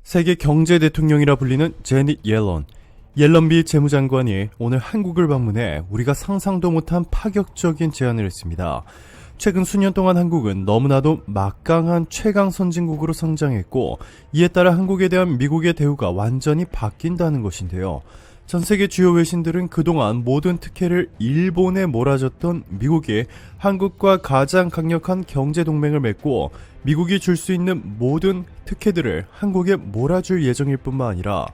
세계 경제 대통령이라 불리는 제닛 옐런. 옐런 미 재무장관이 오늘 한국을 방문해 우리가 상상도 못한 파격적인 제안을 했습니다. 최근 수년 동안 한국은 너무나도 막강한 최강 선진국으로 성장했고, 이에 따라 한국에 대한 미국의 대우가 완전히 바뀐다는 것인데요. 전 세계 주요 외신들은 그동안 모든 특혜를 일본에 몰아줬던 미국이 한국과 가장 강력한 경제 동맹을 맺고 미국이 줄 수 있는 모든 특혜들을 한국에 몰아줄 예정일 뿐만 아니라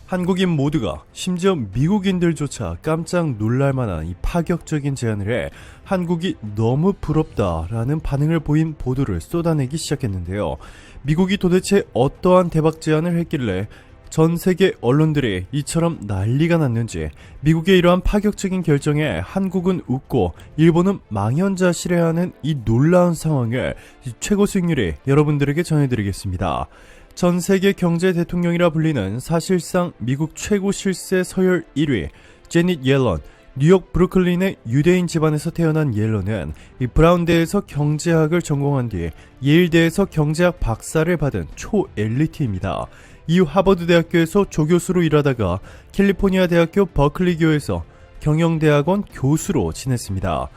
한국인 모두가, 심지어 미국인들조차 깜짝 놀랄만한 이 파격적인 제안을 해 한국이 너무 부럽다라는 반응을 보인 보도를 쏟아내기 시작했는데요. 미국이 도대체 어떠한 대박 제안을 했길래 전 세계 언론들이 이처럼 난리가 났는지, 미국의 이러한 파격적인 결정에 한국은 웃고 일본은 망연자실해하는 이 놀라운 상황을 최고 수익률이 여러분들에게 전해드리겠습니다. 전 세계 경제 대통령이라 불리는 사실상 미국 최고 실세 서열 1위 제닛 옐런. 뉴욕 브루클린의 유대인 집안에서 태어난 옐런은 이 브라운대에서 경제학을 전공한 뒤 예일대에서 경제학 박사를 받은 초엘리트입니다. 이후 하버드 대학교에서 조교수로 일하다가 캘리포니아 대학교 버클리교에서 경영대학원 교수로 지냈습니다.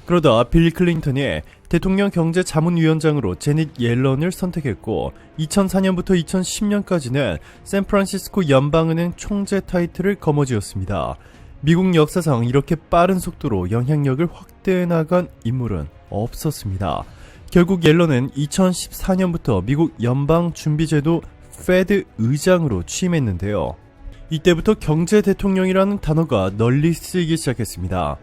그러다 빌 클린턴이 대통령 경제자문위원장으로 제닛 옐런을 선택했고, 2004년부터 2010년까지는 샌프란시스코 연방은행 총재 타이틀을 거머쥐었습니다. 미국 역사상 이렇게 빠른 속도로 영향력을 확대해 나간 인물은 없었습니다. 결국 옐런은 2014년부터 미국 연방준비제도 페드 의장으로 취임했는데요. 이때부터 경제 대통령이라는 단어가 널리 쓰이기 시작했습니다.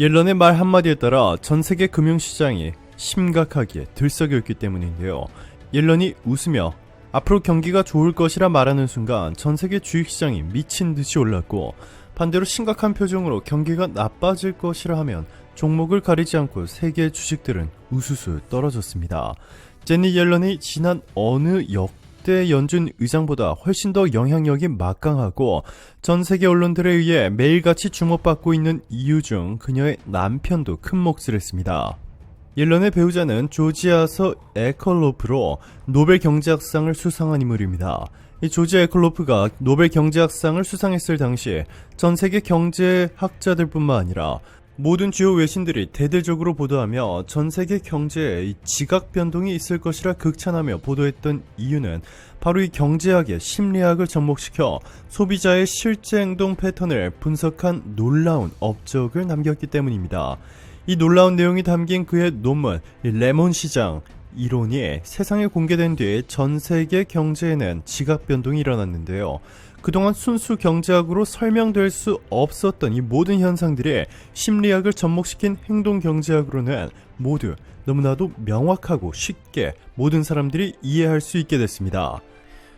옐런의 말 한마디에 따라 전 세계 금융시장이 심각하게 들썩였기 때문인데요. 옐런이 웃으며 앞으로 경기가 좋을 것이라 말하는 순간 전 세계 주식시장이 미친 듯이 올랐고, 반대로 심각한 표정으로 경기가 나빠질 것이라 하면 종목을 가리지 않고 세계 주식들은 우수수 떨어졌습니다. 제닛 옐런이 지난 어느 역대 연준 의장보다 훨씬 더 영향력이 막강하고 전 세계 언론들에 의해 매일같이 주목받고 있는 이유 중 그녀의 남편도 큰 몫을 했습니다. 옐런의 배우자는 조지아서 에컬로프로 노벨 경제학상을 수상한 인물입니다. 이 조지 에클로프가 노벨 경제학상을 수상했을 당시 전 세계 경제학자들 뿐만 아니라 모든 주요 외신들이 대대적으로 보도하며 전 세계 경제에 지각 변동이 있을 것이라 극찬하며 보도했던 이유는 바로 이 경제학의 심리학을 접목시켜 소비자의 실제 행동 패턴을 분석한 놀라운 업적을 남겼기 때문입니다. 이 놀라운 내용이 담긴 그의 논문 레몬 시장 이론이 세상에 공개된 뒤 전 세계 경제에는 지각 변동이 일어났는데요. 그동안 순수 경제학으로 설명될 수 없었던 이 모든 현상들이 심리학을 접목시킨 행동 경제학으로는 모두 너무나도 명확하고 쉽게 모든 사람들이 이해할 수 있게 됐습니다.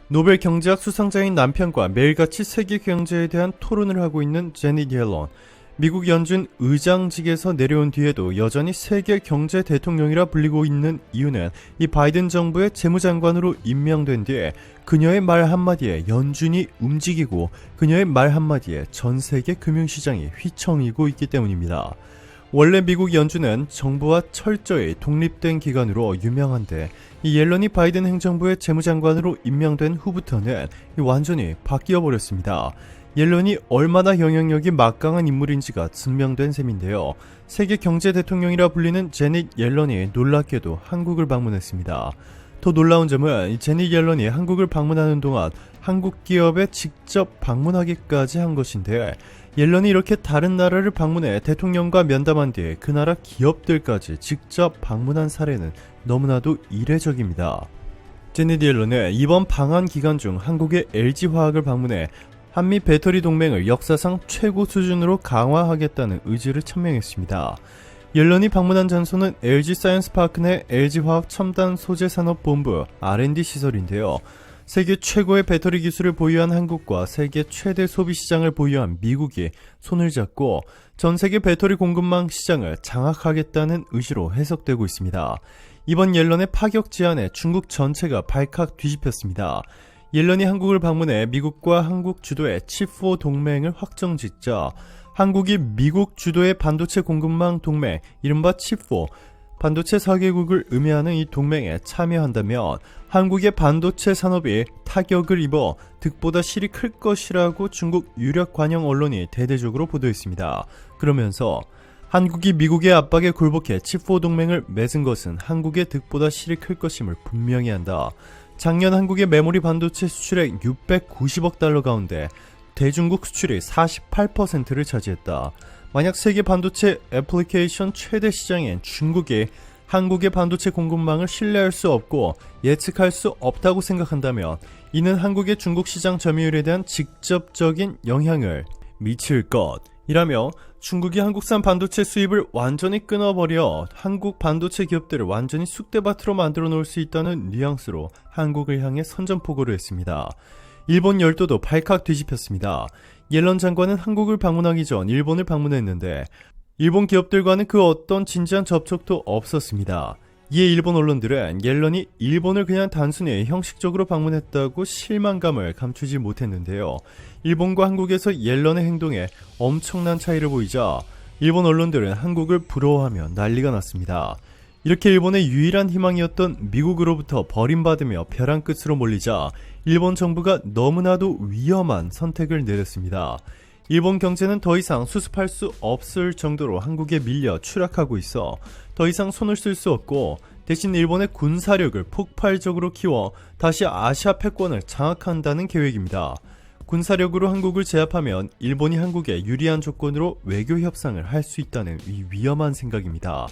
노벨 경제학 수상자인 남편과 매일같이 세계 경제에 대한 토론을 하고 있는 제닛 옐런. 미국 연준 의장직에서 내려온 뒤에도 여전히 세계 경제 대통령이라 불리고 있는 이유는 이 바이든 정부의 재무장관으로 임명된 뒤에 그녀의 말 한마디에 연준이 움직이고 그녀의 말 한마디에 전 세계 금융시장이 휘청이고 있기 때문입니다. 원래 미국 연준은 정부와 철저히 독립된 기관으로 유명한데 이 옐런이 바이든 행정부의 재무장관으로 임명된 후부터는 완전히 바뀌어버렸습니다. 옐런이 얼마나 영향력이 막강한 인물인지가 증명된 셈인데요. 세계 경제 대통령이라 불리는 제닛 옐런이 놀랍게도 한국을 방문했습니다. 더 놀라운 점은 제닛 옐런이 한국을 방문하는 동안 한국 기업에 직접 방문하기까지 한 것인데, 옐런이 이렇게 다른 나라를 방문해 대통령과 면담한 뒤에 그 나라 기업들까지 직접 방문한 사례는 너무나도 이례적입니다. 제닛 옐런은 이번 방한 기간 중 한국의 LG화학을 방문해 한미 배터리 동맹을 역사상 최고 수준으로 강화하겠다는 의지를 천명했습니다. 옐런이 방문한 장소는 LG 사이언스파크 내 LG화학 첨단 소재 산업본부 R&D 시설인데요. 세계 최고의 배터리 기술을 보유한 한국과 세계 최대 소비 시장을 보유한 미국이 손을 잡고 전 세계 배터리 공급망 시장을 장악하겠다는 의지로 해석되고 있습니다. 이번 옐런의 파격 제안에 중국 전체가 발칵 뒤집혔습니다. 옐런이 한국을 방문해 미국과 한국 주도의 칩4 동맹을 확정짓자 한국이 미국 주도의 반도체 공급망 동맹 이른바 칩4 반도체 4개국을 의미하는 이 동맹에 참여한다면 한국의 반도체 산업이 타격을 입어 득보다 실이 클 것이라고 중국 유력 관영 언론이 대대적으로 보도했습니다. 그러면서 한국이 미국의 압박에 굴복해 칩4 동맹을 맺은 것은 한국의 득보다 실이 클 것임을 분명히 한다. 작년 한국의 메모리 반도체 수출액 690억 달러 가운데 대중국 수출이 48%를 차지했다. 만약 세계 반도체 애플리케이션 최대 시장인 중국이 한국의 반도체 공급망을 신뢰할 수 없고 예측할 수 없다고 생각한다면 이는 한국의 중국 시장 점유율에 대한 직접적인 영향을 미칠 것이라며 중국이 한국산 반도체 수입을 완전히 끊어버려 한국 반도체 기업들을 완전히 쑥대밭으로 만들어 놓을 수 있다는 뉘앙스로 한국을 향해 선전포고를 했습니다. 일본 열도도 발칵 뒤집혔습니다. 옐런 장관은 한국을 방문하기 전 일본을 방문했는데 일본 기업들과는 그 어떤 진지한 접촉도 없었습니다. 이에 일본 언론들은 옐런이 일본을 그냥 단순히 형식적으로 방문했다고 실망감을 감추지 못했는데요. 일본과 한국에서 옐런의 행동에 엄청난 차이를 보이자 일본 언론들은 한국을 부러워하며 난리가 났습니다. 이렇게 일본의 유일한 희망이었던 미국으로부터 버림받으며 벼랑 끝으로 몰리자 일본 정부가 너무나도 위험한 선택을 내렸습니다. 일본 경제는 더 이상 수습할 수 없을 정도로 한국에 밀려 추락하고 있어 더 이상 손을 쓸 수 없고 대신 일본의 군사력을 폭발적으로 키워 다시 아시아 패권을 장악한다는 계획입니다. 군사력으로 한국을 제압하면 일본이 한국에 유리한 조건으로 외교 협상을 할 수 있다는 이 위험한 생각입니다.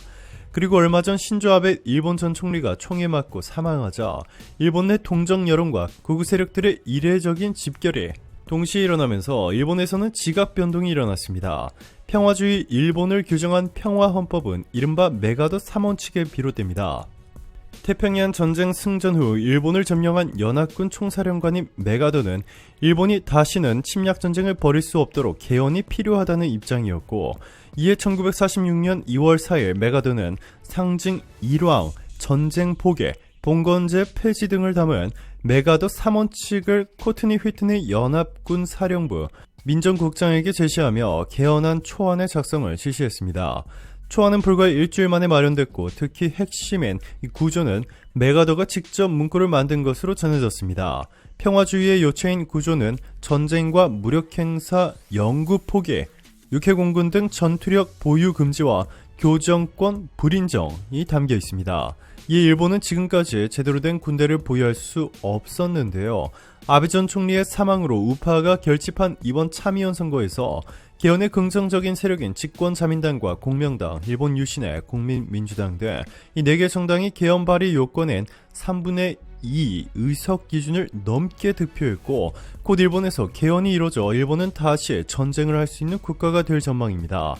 그리고 얼마 전 신조 아베 일본 전 총리가 총에 맞고 사망하자 일본 내 동정 여론과 극우 세력들의 이례적인 집결이 동시에 일어나면서 일본에서는 지각 변동이 일어났습니다. 평화주의 일본을 규정한 평화헌법은 이른바 메가더 3원칙에 비롯됩니다. 태평양 전쟁 승전 후 일본을 점령한 연합군 총사령관인 메가더는 일본이 다시는 침략 전쟁을 벌일 수 없도록 개헌이 필요하다는 입장이었고 이에 1946년 2월 4일 메가더는 상징 일왕, 전쟁 포기, 봉건제 폐지 등을 담은 메가더 3원칙을 코트니 휘트니 연합군 사령부 민정국장에게 제시하며 개헌안 초안의 작성을 지시했습니다. 초안은 불과 일주일 만에 마련됐고 특히 핵심인 이 구조는 메가더가 직접 문구를 만든 것으로 전해졌습니다. 평화주의의 요체인 구조는 전쟁과 무력행사 영구 포기, 육해공군 등 전투력 보유 금지와 교정권 불인정이 담겨 있습니다. 이에 일본은 지금까지 제대로 된 군대를 보유할 수 없었는데요. 아베 전 총리의 사망으로 우파가 결집한 이번 참의원 선거에서 개헌의 긍정적인 세력인 집권자민당과 공명당, 일본 유신의 국민민주당 등 이 4개 정당이 개헌 발의 요건엔 3분의 2 의석 기준을 넘게 득표했고 곧 일본에서 개헌이 이뤄져 일본은 다시 전쟁을 할 수 있는 국가가 될 전망입니다.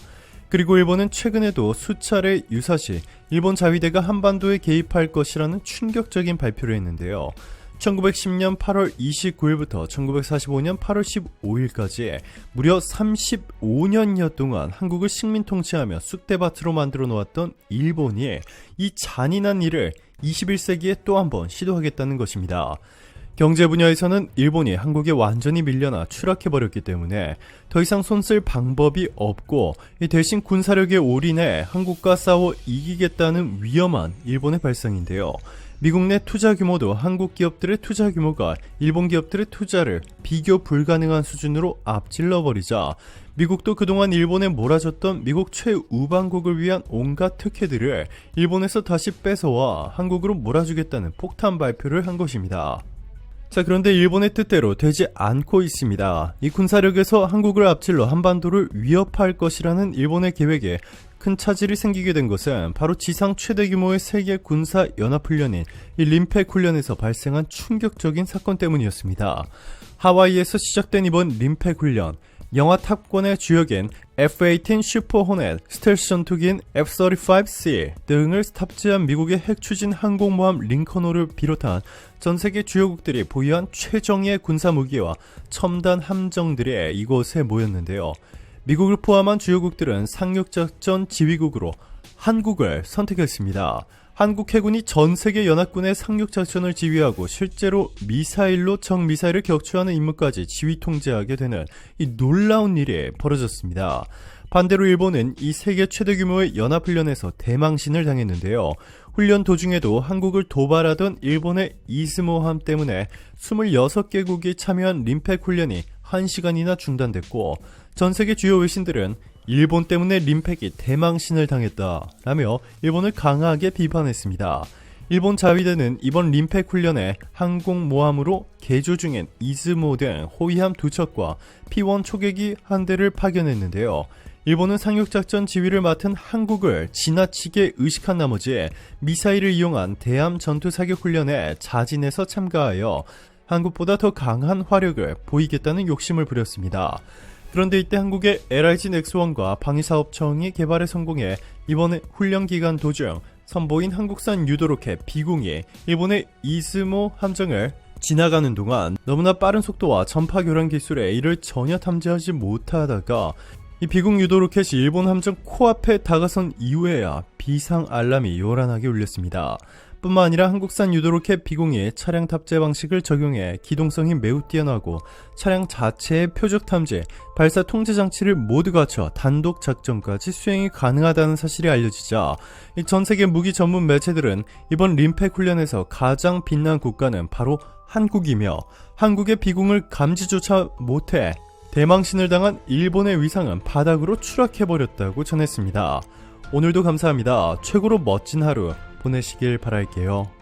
그리고 일본은 최근에도 수차례 유사시 일본 자위대가 한반도에 개입할 것이라는 충격적인 발표를 했는데요. 1910년 8월 29일부터 1945년 8월 15일까지 무려 35년여 동안 한국을 식민 통치하며 쑥대밭으로 만들어 놓았던 일본이 이 잔인한 일을 21세기에 또 한 번 시도하겠다는 것입니다. 경제 분야에서는 일본이 한국에 완전히 밀려나 추락해버렸기 때문에 더 이상 손쓸 방법이 없고 대신 군사력에 올인해 한국과 싸워 이기겠다는 위험한 일본의 발상인데요. 미국 내 투자 규모도 한국 기업들의 투자 규모가 일본 기업들의 투자를 비교 불가능한 수준으로 앞질러버리자 미국도 그동안 일본에 몰아줬던 미국 최우방국을 위한 온갖 특혜들을 일본에서 다시 뺏어와 한국으로 몰아주겠다는 폭탄 발표를 한 것입니다. 자, 그런데 일본의 뜻대로 되지 않고 있습니다. 이 군사력에서 한국을 앞질러 한반도를 위협할 것이라는 일본의 계획에 큰 차질이 생기게 된 것은 바로 지상 최대 규모의 세계 군사 연합훈련인 이 림팩 훈련에서 발생한 충격적인 사건 때문이었습니다. 하와이에서 시작된 이번 림팩 훈련, 영화 탑건의 주역인 F-18 슈퍼 호넷, 스텔스 전투기인 F-35C 등을 탑재한 미국의 핵 추진 항공모함 링컨호를 비롯한 전 세계 주요국들이 보유한 최정예 군사무기와 첨단 함정들이 이곳에 모였는데요. 미국을 포함한 주요국들은 상륙작전 지휘국으로 한국을 선택했습니다. 한국 해군이 전 세계 연합군의 상륙작전을 지휘하고 실제로 미사일로 적 미사일을 격추하는 임무까지 지휘 통제하게 되는 이 놀라운 일이 벌어졌습니다. 반대로 일본은 이 세계 최대 규모의 연합훈련에서 대망신을 당했는데요. 훈련 도중에도 한국을 도발하던 일본의 이즈모함 때문에 26개국이 참여한 림팩 훈련이 1시간이나 중단됐고, 전세계 주요 외신들은 일본 때문에 림팩이 대망신을 당했다라며 일본을 강하게 비판했습니다. 일본 자위대는 이번 림팩 훈련에 항공모함으로 개조 중인 이즈모 등 호위함 2척과 P-1 초계기 한 대를 파견했는데요. 일본은 상륙작전 지휘를 맡은 한국을 지나치게 의식한 나머지 미사일을 이용한 대함 전투 사격 훈련에 자진해서 참가하여 한국보다 더 강한 화력을 보이겠다는 욕심을 부렸습니다. 그런데 이때 한국의 LIG 넥스원과 방위사업청이 개발에 성공해 이번에 훈련 기간 도중 선보인 한국산 유도로켓 비공이 일본의 이즈모 함정을 지나가는 동안 너무나 빠른 속도와 전파 교란 기술에 이를 전혀 탐지하지 못하다가 이 비공 유도 로켓이 일본 함정 코앞에 다가선 이후에야 비상 알람이 요란하게 울렸습니다. 뿐만 아니라 한국산 유도로켓 비공이 차량 탑재 방식을 적용해 기동성이 매우 뛰어나고 차량 자체의 표적 탐지, 발사 통제 장치를 모두 갖춰 단독 작전까지 수행이 가능하다는 사실이 알려지자 전 세계 무기 전문 매체들은 이번 림팩 훈련에서 가장 빛난 국가는 바로 한국이며 한국의 비공을 감지조차 못해 대망신을 당한 일본의 위상은 바닥으로 추락해버렸다고 전했습니다. 오늘도 감사합니다. 최고로 멋진 하루 보내시길 바랄게요.